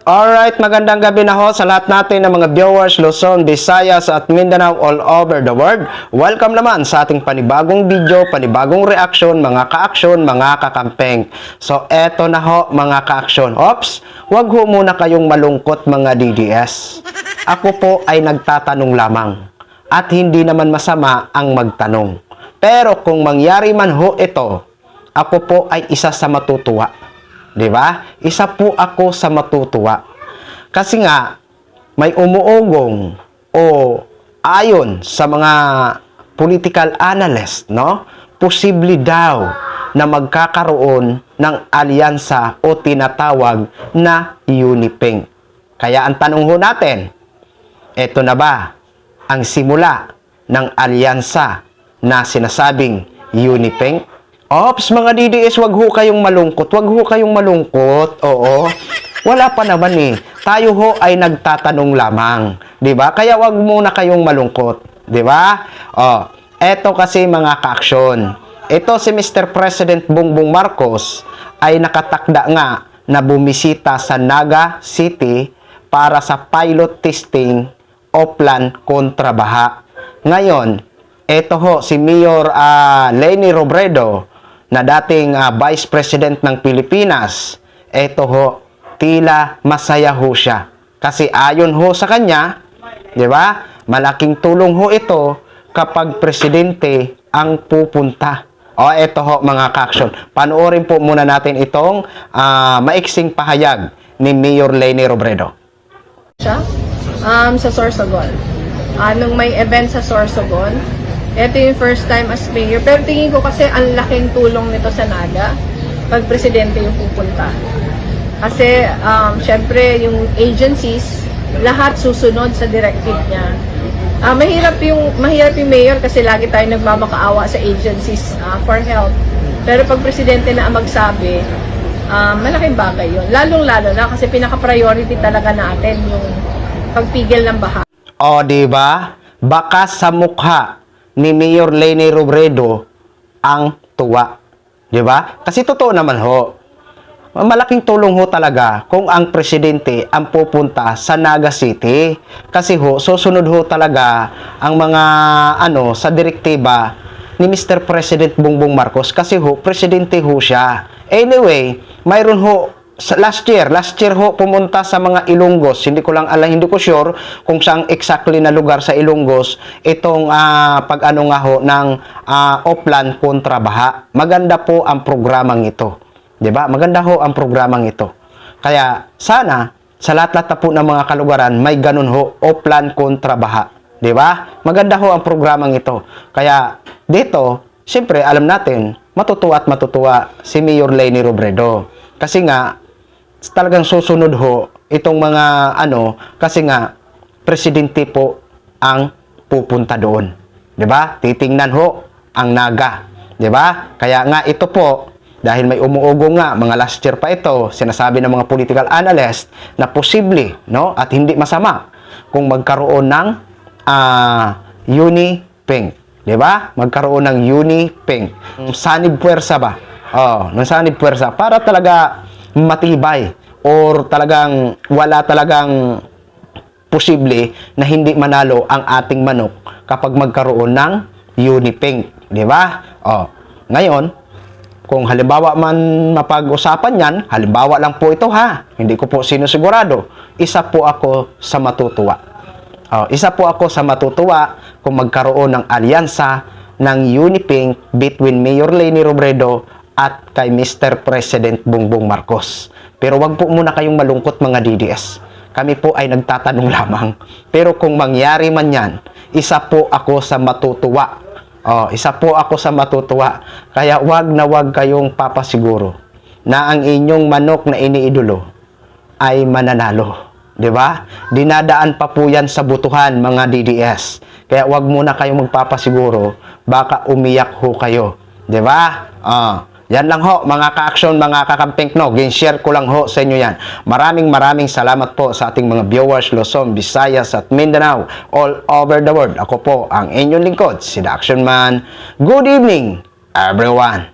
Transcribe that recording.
Alright, magandang gabi na ho sa lahat natin ng mga viewers Luzon, Visayas at Mindanao all over the world. Welcome naman sa ating panibagong video, panibagong reaction, mga ka-aksyon, mga kakampeng. So, eto na ho mga ka-aksyon. Ops, wag ho muna kayong malungkot mga DDS. Ako po ay nagtatanong lamang at hindi naman masama ang magtanong. Pero kung mangyari man ho ito, ako po ay isa sa matutuwa. Di ba? Isa po ako sa matutuwa. Kasi nga, may umuugong o ayon sa mga political analyst, no? Posible daw na magkakaroon ng alyansa o tinatawag na Uniping. Kaya ang tanong ho natin, eto na ba ang simula ng alyansa na sinasabing Uniping? Ops, mga DDS, wag ho kayong malungkot. Wag ho kayong malungkot. Oo. Wala pa naman eh. Tayo ho ay nagtatanong lamang. 'Di ba? Kaya wag muna kayong malungkot. 'Di ba? Oh, eto kasi mga ka-aksyon. Ito si Mr. President Bongbong Marcos ay nakatakda nga na bumisita sa Naga City para sa pilot testing o plan kontra baha. Ngayon, eto ho si Mayor Leni Robredo na dating Vice President ng Pilipinas, eto ho, tila masaya ho siya. Kasi ayon ho sa kanya, di ba? Malaking tulong ho ito kapag presidente ang pupunta. O, eto ho mga ka-aksyon. Panoorin po muna natin itong maiksing pahayag ni Mayor Leni Robredo. Sa Sorsogon. Nung may event sa Sorsogon, ito yung first time as mayor. Pero tingin ko kasi ang laking tulong nito sa Naga pag presidente yung pupunta. Kasi, syempre, yung agencies, lahat susunod sa directive niya. Mahirap yung mayor kasi lagi tayo nagmamakaawa sa agencies for help. Pero pag presidente na ang magsabi, malaking bagay yun. Lalong-lalo na kasi pinaka-priority talaga natin yung pagpigil ng baha. O, diba? Baka sa mukha ni Mayor Leni Robredo ang tuwa. Di ba? Kasi totoo naman ho. Malaking tulong ho talaga kung ang presidente ang pupunta sa Naga City. Kasi ho, susunod ho talaga ang mga sa direktiba ni Mr. President Bongbong Marcos. Kasi ho, presidente ho siya. Anyway, mayroon ho last year ho pumunta sa mga Ilonggos. Hindi ko sure kung saan exactly na lugar sa Ilonggos itong pag-ano nga ho ng Oplan kontra baha. Maganda po ang programang ito. 'Di ba? Maganda ho ang programang ito. Kaya sana sa lahat-lahat po ng mga kalugaran may ganun ho, Oplan kontra baha. 'Di ba? Maganda ho ang programang ito. Kaya dito, siyempre alam natin, matutuwa si Mayor Leni Robredo. Kasi nga talagang susunod ho itong mga kasi nga presidente po ang pupunta doon. 'Di ba? Titingnan ho ang Naga, 'di ba? Kaya nga ito po dahil may umuugong nga mga last year pa ito, sinasabi ng mga political analyst na posible, no? At hindi masama kung magkaroon ng Uniping, 'di ba? Magkaroon ng Uniping. Sanib puwersa ba? Ng sanib puwersa para talaga matibay or talagang wala talagang posible na hindi manalo ang ating manok kapag magkaroon ng Uniping, di ba? Ngayon, kung halimbawa man mapag-usapan yan, halimbawa lang po ito ha, hindi ko po sinusigurado, isa po ako sa matutuwa. Isa po ako sa matutuwa kung magkaroon ng alyansa ng Uniping between Mayor Leni Robredo at kay Mr. President Bongbong Marcos. Pero wag po muna kayong malungkot mga DDS. Kami po ay nagtatanong lamang. Pero kung mangyari man yan, isa po ako sa matutuwa. Isa po ako sa matutuwa. Kaya wag na wag kayong papasiguro na ang inyong manok na iniidolo ay mananalo. 'Di ba? Dinadaan pa po yan sa butuhan mga DDS. Kaya wag muna kayong magpapasiguro, baka umiyak ho kayo. 'Di ba? Yan lang ho, mga ka-aksyon, mga kakamping, no? Share ko lang ho sa inyo yan. Maraming salamat po sa ating mga viewers, Luzon, Visayas at Mindanao, all over the world. Ako po ang inyong lingkod, si The Action Man. Good evening, everyone.